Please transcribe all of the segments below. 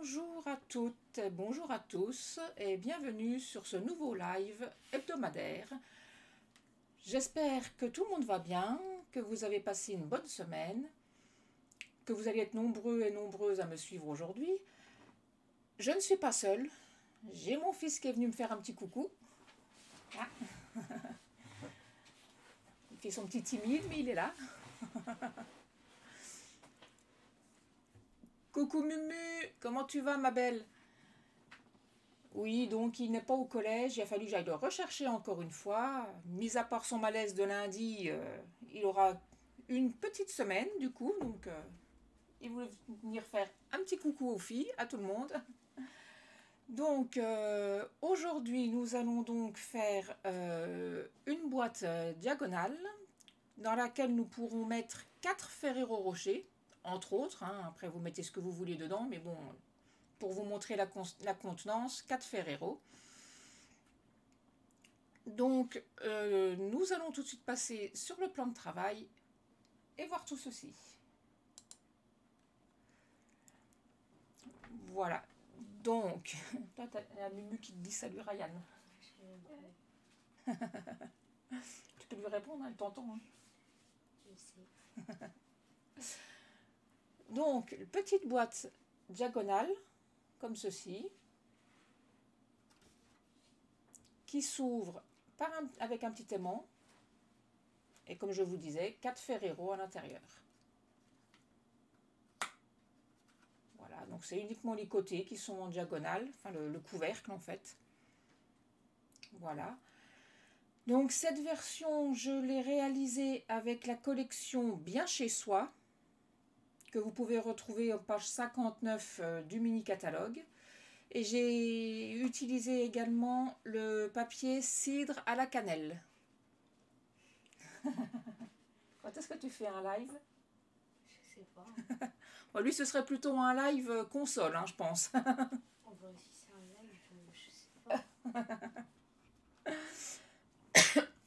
Bonjour à toutes, bonjour à tous et bienvenue sur ce nouveau live hebdomadaire. J'espère que tout le monde va bien, que vous avez passé une bonne semaine, que vous allez être nombreux et nombreuses à me suivre aujourd'hui. Je ne suis pas seule, j'ai mon fils qui est venu me faire un petit coucou. Ah. Il fait son petit timide, mais il est là. Coucou Mumu, comment tu vas ma belle? Oui, donc il n'est pas au collège, il a fallu que j'aille le rechercher encore une fois. Mis à part son malaise de lundi, il aura une petite semaine du coup, donc il voulait venir faire un petit coucou aux filles, à tout le monde. Donc aujourd'hui nous allons donc faire une boîte diagonale dans laquelle nous pourrons mettre 4 Ferrero Rocher, entre autres, hein. Après vous mettez ce que vous voulez dedans, mais bon, pour vous montrer la contenance, 4 Ferrero. Donc nous allons tout de suite passer sur le plan de travail et voir tout ceci. Voilà. Donc, toi, tu as Mumu qui te dit salut Ryan. Tu peux lui répondre, elle t'entend. Hein. Je sais. Donc, petite boîte diagonale, comme ceci, qui s'ouvre avec un petit aimant. Et comme je vous disais, 4 Ferrero à l'intérieur. Voilà, donc c'est uniquement les côtés qui sont en diagonale, enfin le couvercle en fait. Voilà. Donc cette version, je l'ai réalisée avec la collection Bien chez soi, que vous pouvez retrouver en page 59 du mini-catalogue. Et j'ai utilisé également le papier cidre à la cannelle. Quand est-ce que tu fais un live? Je sais pas. Bon, lui, ce serait plutôt un live console, hein, je pense. On va aussi c'est un live, je sais pas.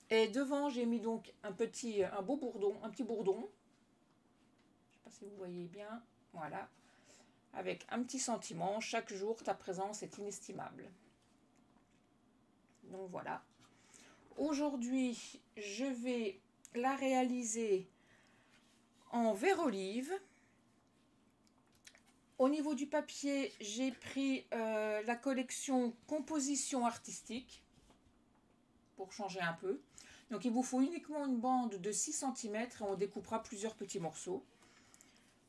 Et devant, j'ai mis donc un petit bourdon. Je ne sais pas si vous voyez bien. Voilà. Avec un petit sentiment. Chaque jour, ta présence est inestimable. Donc voilà. Aujourd'hui, je vais la réaliser en verre olive. Au niveau du papier, j'ai pris la collection Composition artistique pour changer un peu. Donc il vous faut uniquement une bande de 6 cm et on découpera plusieurs petits morceaux.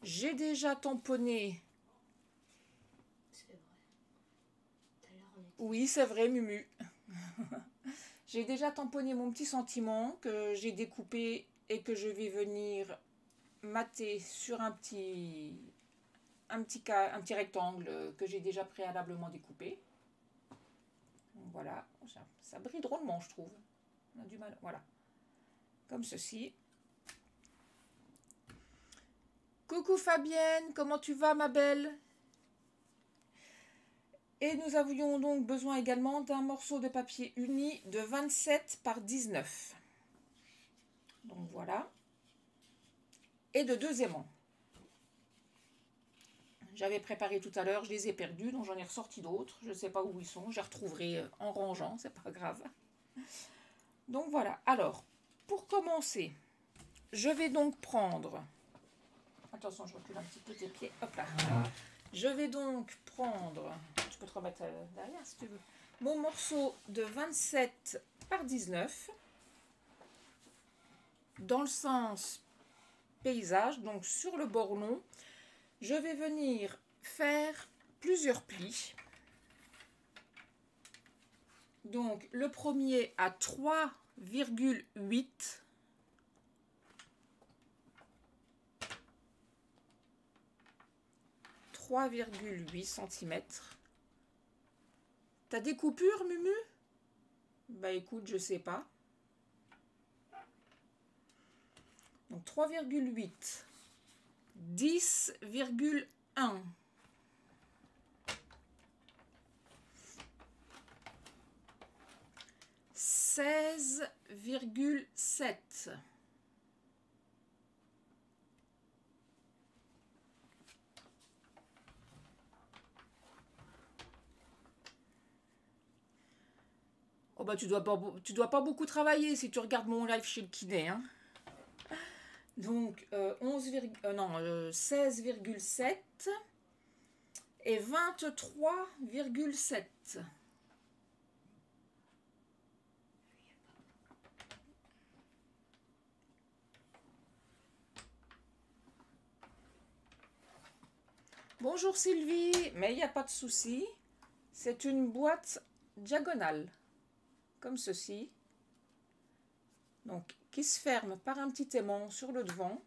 J'ai déjà tamponné. C'est vrai. Tout à l'heure, on était... Oui, c'est vrai, Mumu. J'ai déjà tamponné mon petit sentiment que j'ai découpé et que je vais venir mater sur un petit rectangle que j'ai déjà préalablement découpé. Donc voilà, ça brille drôlement, je trouve. On a du mal, voilà. Comme ceci. Coucou Fabienne, comment tu vas ma belle? Et nous avions donc besoin également d'un morceau de papier uni de 27 par 19. Donc voilà. Et de 2 aimants. J'avais préparé tout à l'heure, je les ai perdus, donc j'en ai ressorti d'autres. Je ne sais pas où ils sont, je les retrouverai en rangeant, c'est pas grave. Donc voilà. Alors, pour commencer, je vais donc prendre... Attention, je recule un petit peu tes pieds. Hop là. Je vais donc prendre... Tu peux te remettre derrière si tu veux. Mon morceau de 27 par 19. Dans le sens paysage, donc sur le bord long, je vais venir faire plusieurs plis. Donc le premier à 3,8. cm. T'as des coupures, Mumu? Bah écoute, je sais pas. Donc 3,8. 10,1. 16,7. bah tu dois pas beaucoup travailler si tu regardes mon live chez le kiné, hein. Donc 16,7 et 23,7. Bonjour Sylvie, mais il n'y a pas de souci. C'est une boîte diagonale, comme ceci. Donc, qui se ferme par un petit aimant sur le devant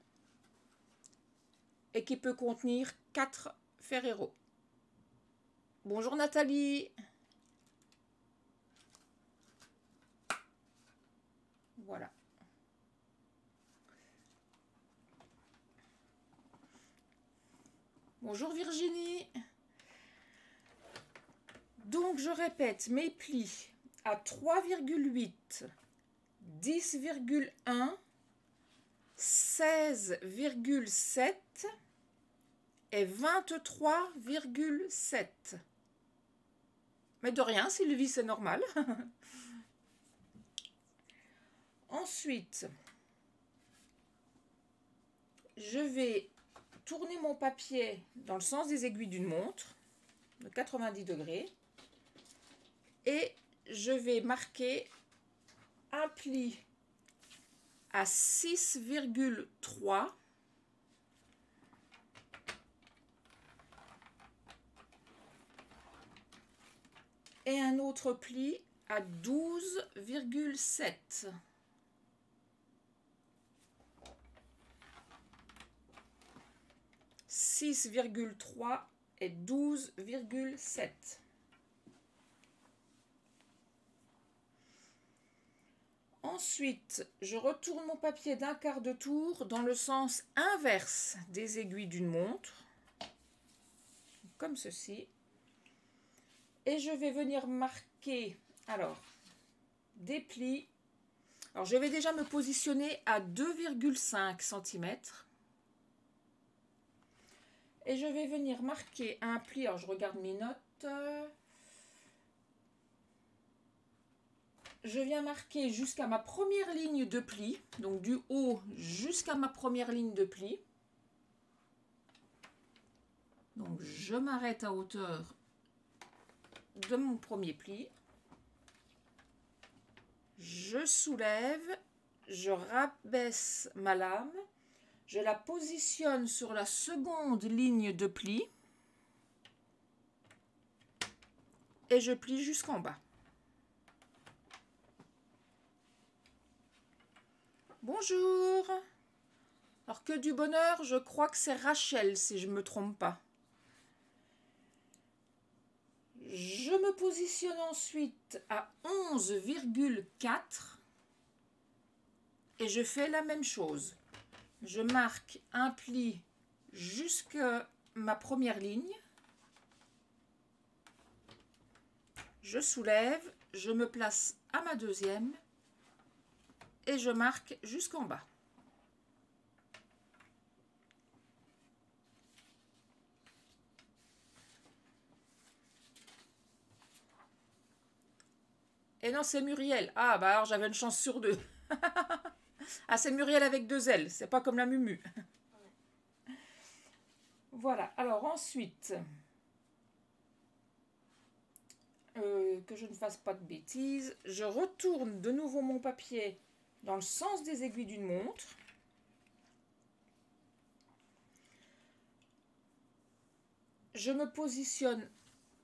et qui peut contenir 4 Ferrero. Bonjour Nathalie. Voilà. Bonjour Virginie. Donc je répète, mes plis à 3,8, 10,1, 16,7 et 23,7. Mais de rien Sylvie, c'est normal. Ensuite, je vais tourner mon papier dans le sens des aiguilles d'une montre de 90 degrés et je vais marquer un pli à 6,3 et un autre pli à 12,7. « 6,3 et 12,7. Ensuite, je retourne mon papier d'un quart de tour dans le sens inverse des aiguilles d'une montre, comme ceci. Et je vais venir marquer, alors, des plis. Alors, je vais déjà me positionner à 2,5 cm. Et je vais venir marquer un pli, alors je regarde mes notes. Je viens marquer jusqu'à ma première ligne de pli, donc du haut jusqu'à ma première ligne de pli. Donc je m'arrête à hauteur de mon premier pli. Je soulève, je rabaisse ma lame, je la positionne sur la seconde ligne de pli et je plie jusqu'en bas. Bonjour. Alors que du bonheur, je crois que c'est Rachel si je ne me trompe pas. Je me positionne ensuite à 11,4 et je fais la même chose. Je marque un pli jusqu'à ma première ligne. Je soulève, je me place à ma deuxième et je marque jusqu'en bas. Et non, c'est Muriel. Ah, bah alors j'avais une chance sur deux. Ah, c'est Muriel avec 2 L, c'est pas comme la Mumu. Voilà, alors ensuite, que je ne fasse pas de bêtises, je retourne de nouveau mon papier dans le sens des aiguilles d'une montre. Je me positionne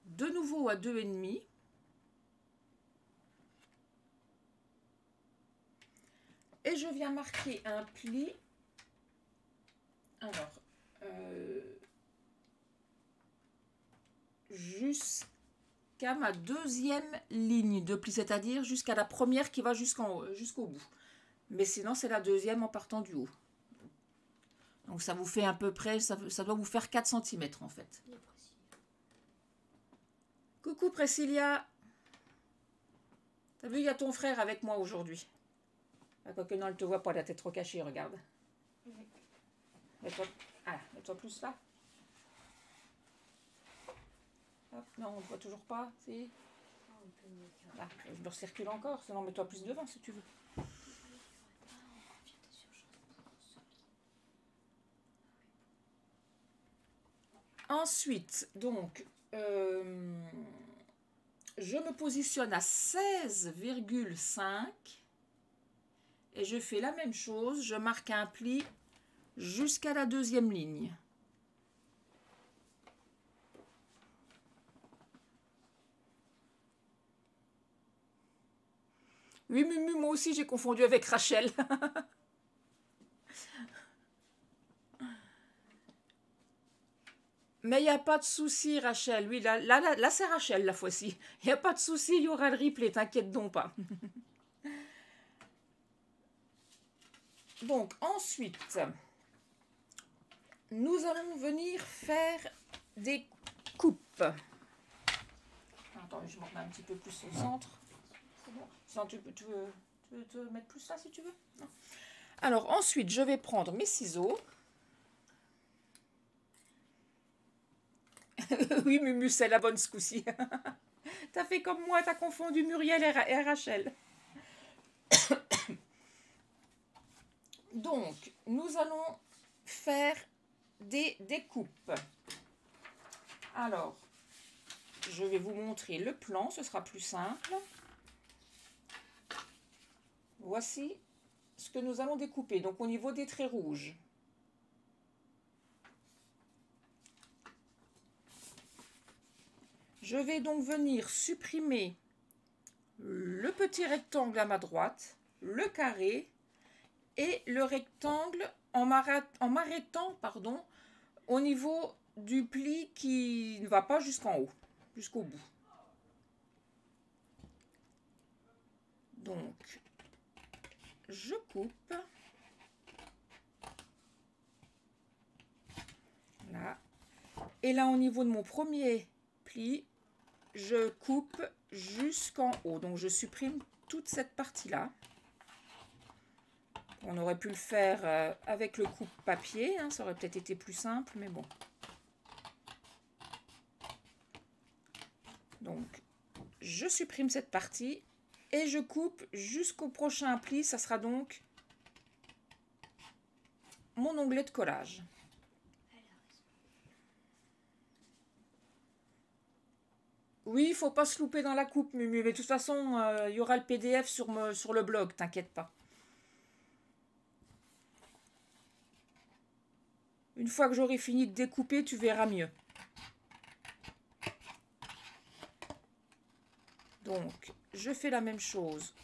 de nouveau à 2,5. Et je viens marquer un pli. Alors, jusqu'à ma deuxième ligne de pli, c'est-à-dire jusqu'à la première qui va jusqu'au bout. Mais sinon, c'est la deuxième en partant du haut. Donc, ça vous fait à peu près, ça doit vous faire 4 cm en fait. Coucou Priscilla. T'as vu, il y a ton frère avec moi aujourd'hui. Ah, quoique non, elle te voit pas, la tête trop cachée, regarde. Mets-toi plus là. Hop, non, on ne voit toujours pas, si. un peu mieux. Ah, je le recircule encore, sinon mets-toi plus devant si tu veux. Ensuite, donc, je me positionne à 16,5 et je fais la même chose, je marque un pli jusqu'à la deuxième ligne. Oui, Mumu, moi aussi j'ai confondu avec Rachel. Mais il n'y a pas de souci, Rachel. Oui, là c'est Rachel la fois-ci. Il n'y a pas de souci, il y aura le replay, t'inquiète donc pas. Donc, ensuite, nous allons venir faire des coupes. Attends, je m'en remets un petit peu plus au centre. C'est bon. Sinon, tu veux te mettre plus là si tu veux? Non. Alors, ensuite, je vais prendre mes ciseaux. Oui, Mumu, c'est la bonne ce coup-ci. T'as fait comme moi, t'as confondu Muriel et Rachel. Donc, nous allons faire des découpes. Alors, je vais vous montrer le plan, ce sera plus simple. Voici ce que nous allons découper, donc au niveau des traits rouges. Je vais donc venir supprimer le petit rectangle à ma droite, le carré et le rectangle en m'arrêtant au niveau du pli qui ne va pas jusqu'en haut, jusqu'au bout. Donc, je coupe. Là. Et là, au niveau de mon premier pli, je coupe jusqu'en haut. Donc, je supprime toute cette partie-là. On aurait pu le faire avec le coupe-papier. Hein, ça aurait peut-être été plus simple, mais bon. Donc, je supprime cette partie et je coupe jusqu'au prochain pli. Ça sera donc mon onglet de collage. Oui, il ne faut pas se louper dans la coupe, Mumu. Mais de toute façon, il y aura le PDF sur le blog, t'inquiète pas. Une fois que j'aurai fini de découper, tu verras mieux. Donc, je fais la même chose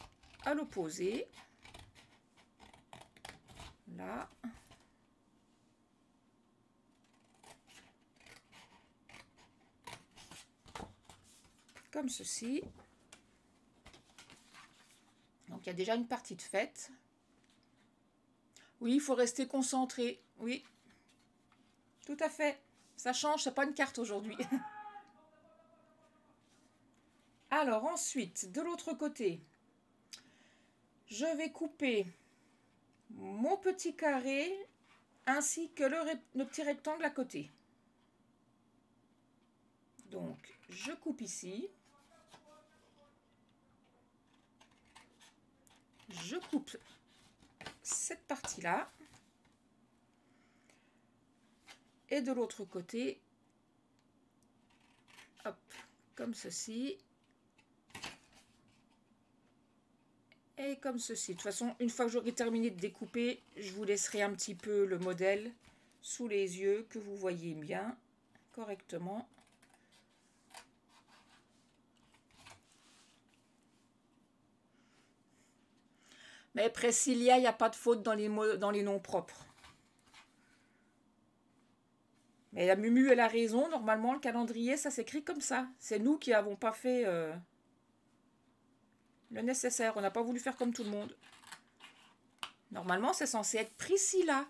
à l'opposé. Là. Comme ceci. Donc, il y a déjà une partie de faite. Oui, il faut rester concentré. Oui, tout à fait. Ça change, c'est pas une carte aujourd'hui. Alors, ensuite, de l'autre côté, je vais couper mon petit carré ainsi que le petit rectangle à côté. Donc, je coupe ici. Je coupe cette partie-là. Et de l'autre côté, hop, comme ceci. Et comme ceci. De toute façon, une fois que j'aurai terminé de découper, je vous laisserai un petit peu le modèle sous les yeux, que vous voyez bien correctement. Mais Priscilla, il n'y a pas de faute dans les noms propres. Mais la Mumu, elle a raison. Normalement, le calendrier, ça s'écrit comme ça. C'est nous qui n'avons pas fait le nécessaire. On n'a pas voulu faire comme tout le monde. Normalement, c'est censé être Priscilla.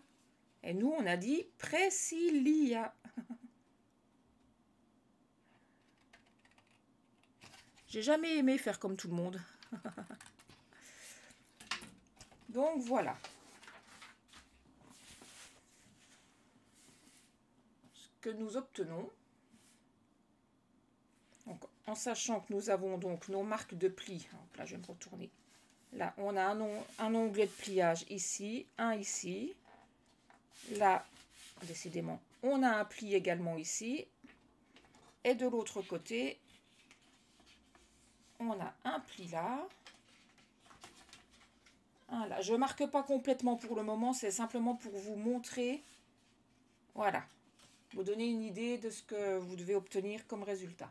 Et nous, on a dit Priscilla. J'ai jamais aimé faire comme tout le monde. Donc, voilà. Ce que nous obtenons. Donc, en sachant que nous avons donc nos marques de pli. Donc là, je vais me retourner. Là, on a un onglet de pliage ici, un ici. Là, décidément, on a un pli également ici. Et de l'autre côté, on a un pli là. Un là. Je ne marque pas complètement pour le moment, c'est simplement pour vous montrer. Voilà. Vous donner une idée de ce que vous devez obtenir comme résultat.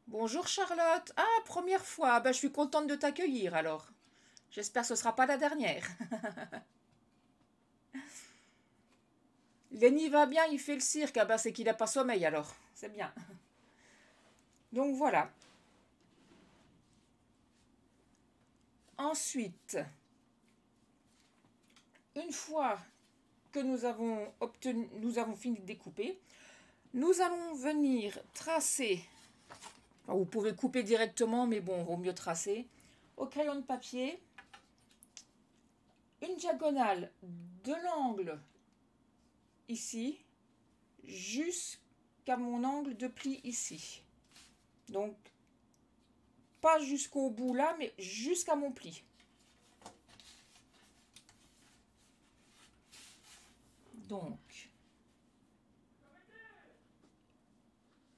Bonjour Charlotte. Ah, première fois. Ben, je suis contente de t'accueillir alors. J'espère que ce ne sera pas la dernière. Lenny va bien, il fait le cirque. Ah ben, c'est qu'il n'a pas sommeil alors. C'est bien. Donc voilà. Ensuite, une fois que nous avons fini de découper, nous allons venir tracer. Enfin, vous pouvez couper directement, mais bon, vaut mieux tracer. Au crayon de papier, une diagonale de l'angle ici jusqu'à mon angle de pli ici. Donc, pas jusqu'au bout là, mais jusqu'à mon pli. Donc,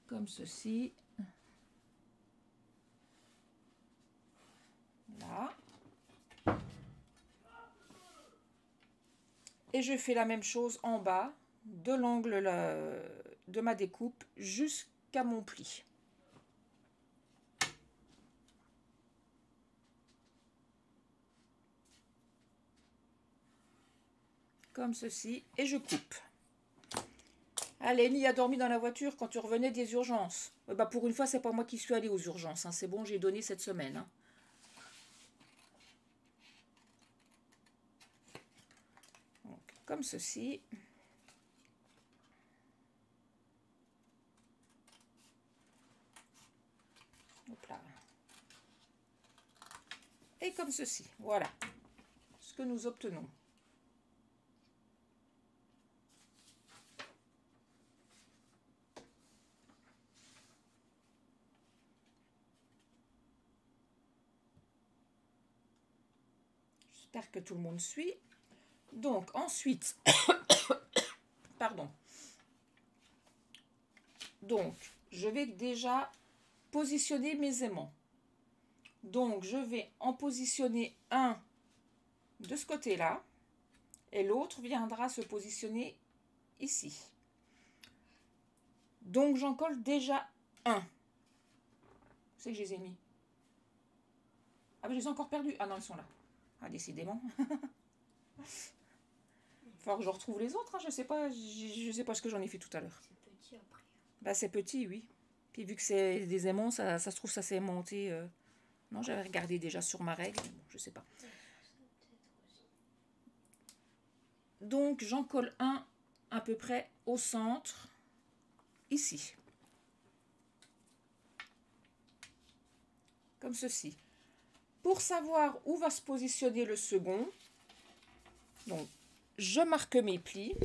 comme ceci. Là. Et je fais la même chose en bas de l'angle de ma découpe jusqu'à mon pli. Comme ceci. Et je coupe. Allez, Lenny a dormi dans la voiture quand tu revenais des urgences. Bah pour une fois, c'est pas moi qui suis allée aux urgences. Hein. C'est bon, j'ai donné cette semaine. Hein. Donc, comme ceci. Hop là. Et comme ceci. Voilà ce que nous obtenons. J'espère que tout le monde suit. Donc, ensuite, pardon. Donc, je vais déjà positionner mes aimants. Donc, je vais en positionner un de ce côté-là et l'autre viendra se positionner ici. Donc, j'en colle déjà un. C'est que je les ai mis. Ah, mais je les ai encore perdus. Ah non, ils sont là. Ah, décidément. Il faut que je retrouve les autres. Hein. Je sais pas ce que j'en ai fait tout à l'heure. C'est petit après. Bah, c'est petit, oui. Puis vu que c'est des aimants, ça se trouve, ça s'est aimanté. Non, j'avais regardé déjà sur ma règle. Bon, je sais pas. Donc, j'en colle un à peu près au centre, ici. Comme ceci. Pour savoir où va se positionner le second, donc, je marque mes plis.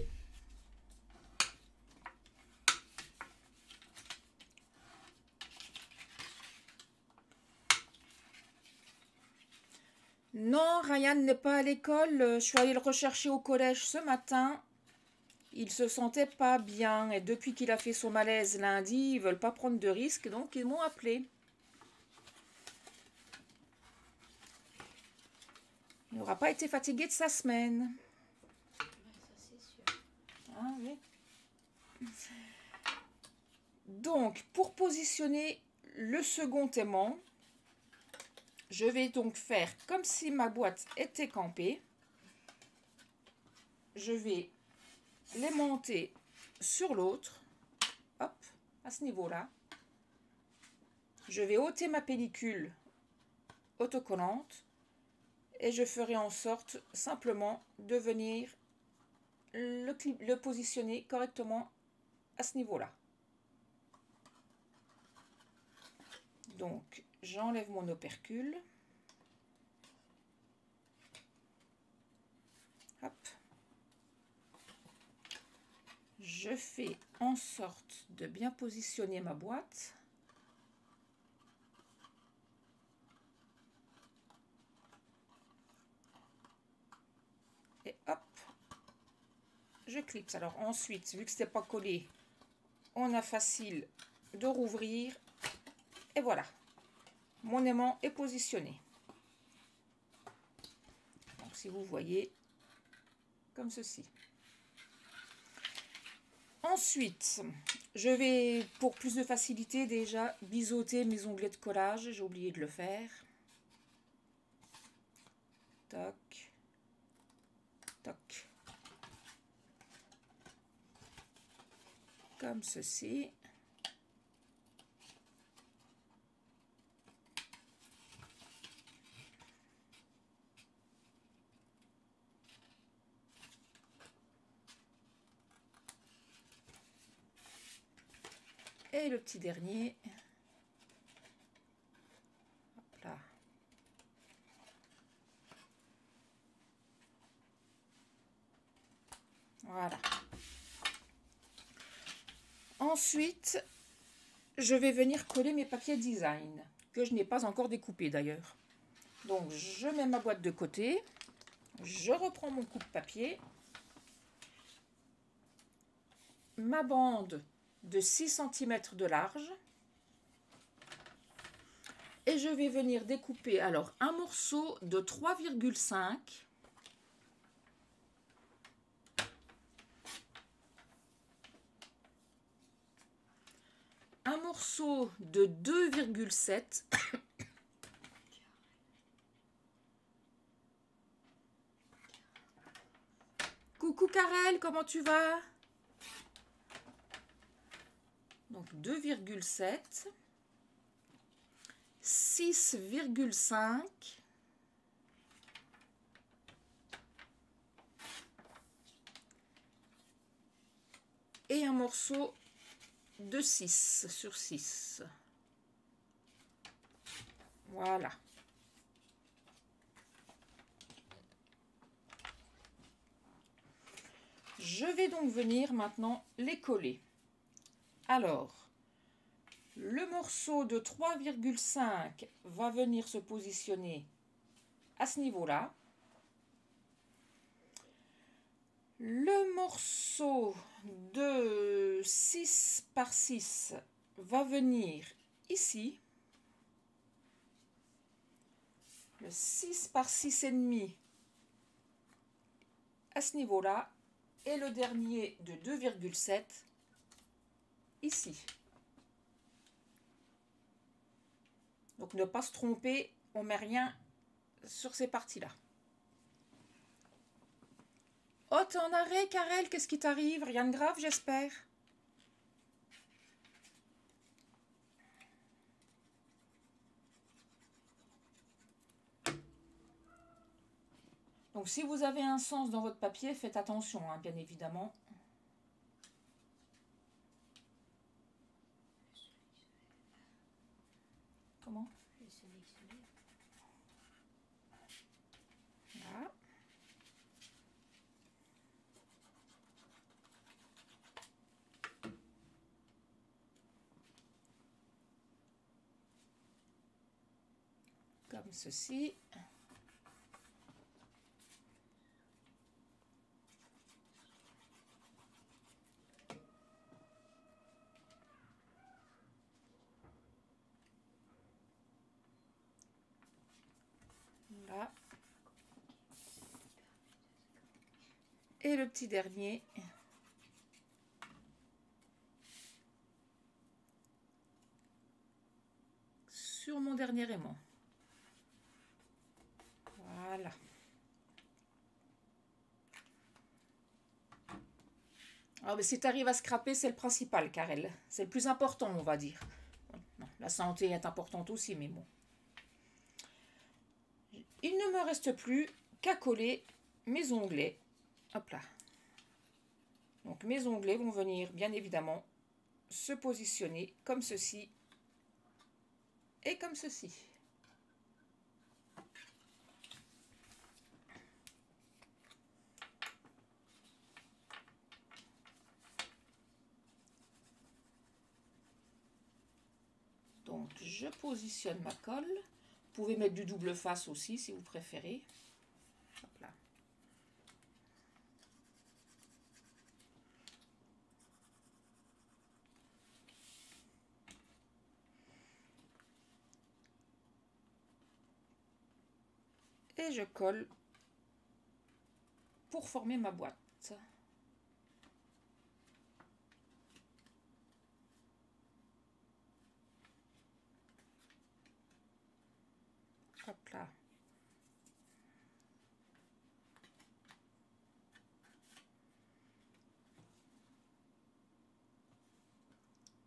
Non, Ryan n'est pas à l'école. Je suis allée le rechercher au collège ce matin. Il se sentait pas bien et depuis qu'il a fait son malaise lundi, ils veulent pas prendre de risques, donc ils m'ont appelé. Il n'aura pas été fatigué de sa semaine. Ouais, ça c'est sûr. Ah oui. Donc, pour positionner le second aimant, je vais donc faire comme si ma boîte était campée. Je vais l'aimanter sur l'autre. Hop, à ce niveau-là. Je vais ôter ma pellicule autocollante et je ferai en sorte simplement de venir le positionner correctement à ce niveau-là. Donc, j'enlève mon opercule. je fais en sorte de bien positionner ma boîte. Et hop, je clipse. Alors ensuite, vu que ce n'est pas collé, on a facile de rouvrir. Et voilà, mon aimant est positionné. Donc si vous voyez, comme ceci. Ensuite, je vais, pour plus de facilité, déjà biseauter mes onglets de collage. J'ai oublié de le faire. Toc, toc. Comme ceci. Et le petit dernier. Hop là. Voilà. Ensuite, je vais venir coller mes papiers design, que je n'ai pas encore découpé d'ailleurs. Donc, je mets ma boîte de côté. Je reprends mon coupe-papier. Ma bande de 6 cm de large. Et je vais venir découper alors un morceau de 3,5 un morceau de 2,7 Coucou Karel, comment tu vas? Donc 2,7 6,5 et un morceau de 6 sur 6. Voilà. Je vais donc venir maintenant les coller. Alors, le morceau de 3,5 va venir se positionner à ce niveau-là. Le morceau de 6 par 6 va venir ici. Le 6 par 6,5 à ce niveau-là. Et le dernier de 2,7 ici. Donc ne pas se tromper, on ne met rien sur ces parties-là. Oh, t'es en arrêt, Karel, qu'est-ce qui t'arrive? Rien de grave, j'espère. Donc si vous avez un sens dans votre papier, faites attention, hein, bien évidemment. Comment? Là. Comme ceci. Là. Et le petit dernier. Sur mon dernier aimant. Voilà. Alors, mais si tu arrives à scraper, c'est le principal, Karel. C'est le plus important, on va dire. Non, la santé est importante aussi, mais bon. Il ne me reste plus qu'à coller mes onglets. Hop là. Donc mes onglets vont venir, bien évidemment, se positionner comme ceci et comme ceci. Donc je positionne ma colle. Vous pouvez mettre du double face aussi si vous préférez. Hop là. Et je colle pour former ma boîte. Hop là.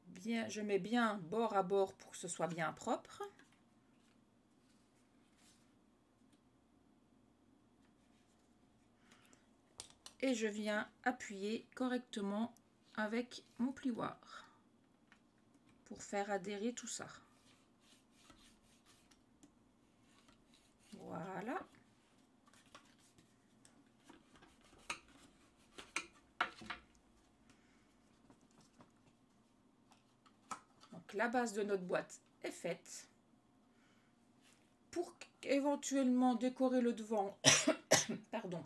Bien, je mets bien bord à bord pour que ce soit bien propre. Et je viens appuyer correctement avec mon plioir pour faire adhérer tout ça. Voilà. Donc la base de notre boîte est faite. Pour éventuellement décorer le devant, pardon,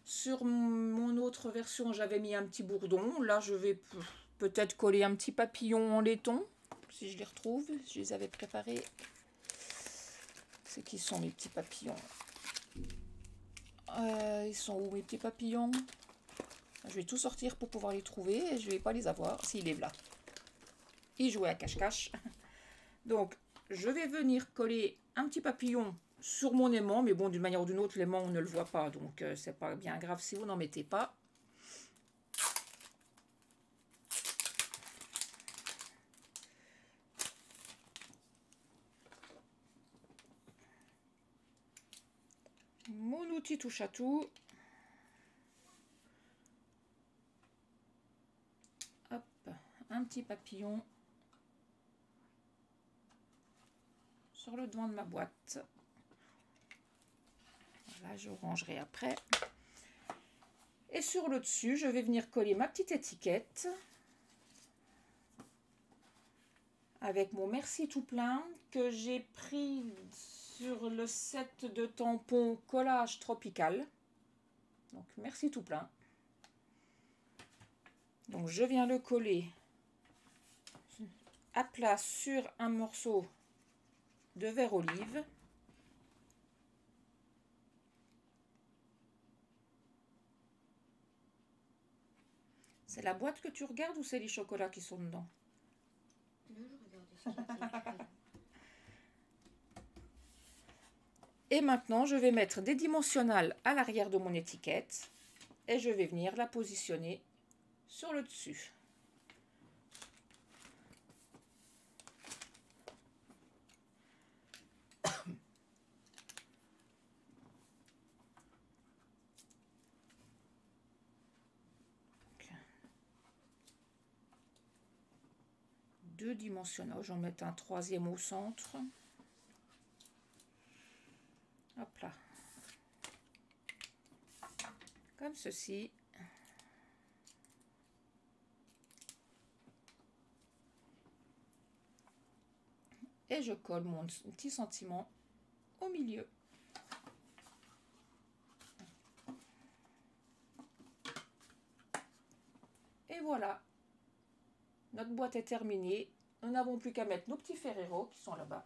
sur mon autre version, j'avais mis un petit bourdon. Là, je vais peut-être coller un petit papillon en laiton, si je les retrouve. Je les avais préparés. C'est qui sont mes petits papillons? Ils sont où mes petits papillons? Je vais tout sortir pour pouvoir les trouver et je vais pas les avoir. S'il est là. Il jouait à cache-cache. Donc, je vais venir coller un petit papillon sur mon aimant, mais bon, d'une manière ou d'une autre, l'aimant, on ne le voit pas, donc c'est pas bien grave si vous n'en mettez pas. Mon outil touche à tout. Hop, un petit papillon sur le devant de ma boîte. Voilà, je rangerai après. Et sur le dessus, je vais venir coller ma petite étiquette avec mon merci tout plein que j'ai pris sur le set de tampons collage tropical. Donc merci tout plein. Donc je viens le coller à plat sur un morceau de verre olive. C'est la boîte que tu regardes ou c'est les chocolats qui sont dedans? Non, je regardais ce qui était écrit. Et maintenant, je vais mettre des dimensionnels à l'arrière de mon étiquette et je vais venir la positionner sur le dessus. Deux dimensionnels, j'en mets un troisième au centre. Hop là. Comme ceci. Et je colle mon petit sentiment au milieu. Et voilà. Notre boîte est terminée. Nous n'avons plus qu'à mettre nos petits Ferrero qui sont là-bas.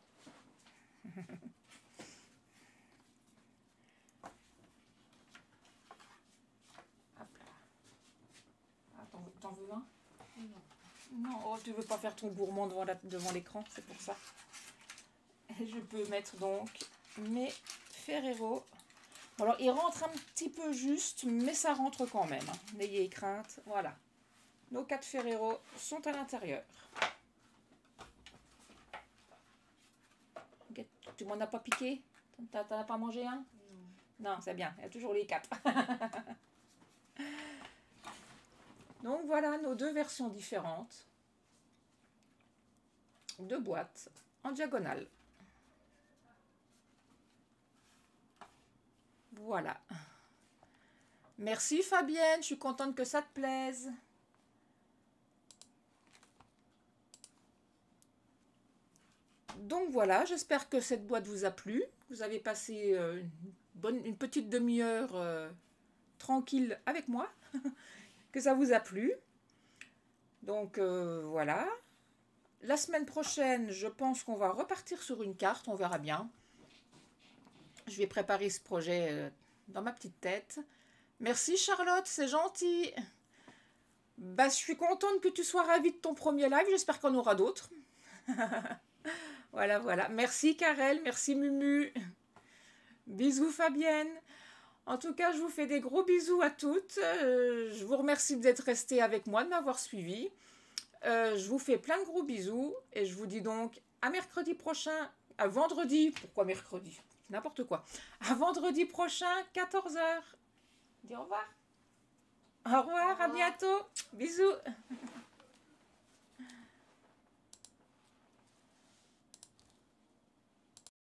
T'en veux un? Non. Non, oh, tu veux pas faire ton gourmand devant l'écran, c'est pour ça. Et je peux mettre donc mes Ferrero. Bon, alors, il rentre un petit peu juste, mais ça rentre quand même. Hein. N'ayez crainte. Voilà. Nos 4 Ferrero sont à l'intérieur. Tu m'en as pas piqué? T'en as pas mangé un? Non, c'est bien. Il y a toujours les 4. Donc voilà nos deux versions différentes de boîtes en diagonale. Voilà. Merci Fabienne, je suis contente que ça te plaise. Donc voilà, j'espère que cette boîte vous a plu. Vous avez passé une petite demi-heure tranquille avec moi. Que ça vous a plu. Donc voilà. La semaine prochaine, je pense qu'on va repartir sur une carte. On verra bien. Je vais préparer ce projet dans ma petite tête. Merci Charlotte, c'est gentil. Bah, je suis contente que tu sois ravie de ton premier live. J'espère qu'on aura d'autres. Voilà, voilà. Merci Karel, merci Mumu. Bisous Fabienne. En tout cas, je vous fais des gros bisous à toutes. Je vous remercie d'être restés avec moi, de m'avoir suivi. Je vous fais plein de gros bisous et je vous dis donc à mercredi prochain, à vendredi. Pourquoi mercredi? N'importe quoi. À vendredi prochain, 14 h. Dis au revoir. Au revoir, à bientôt. Bisous.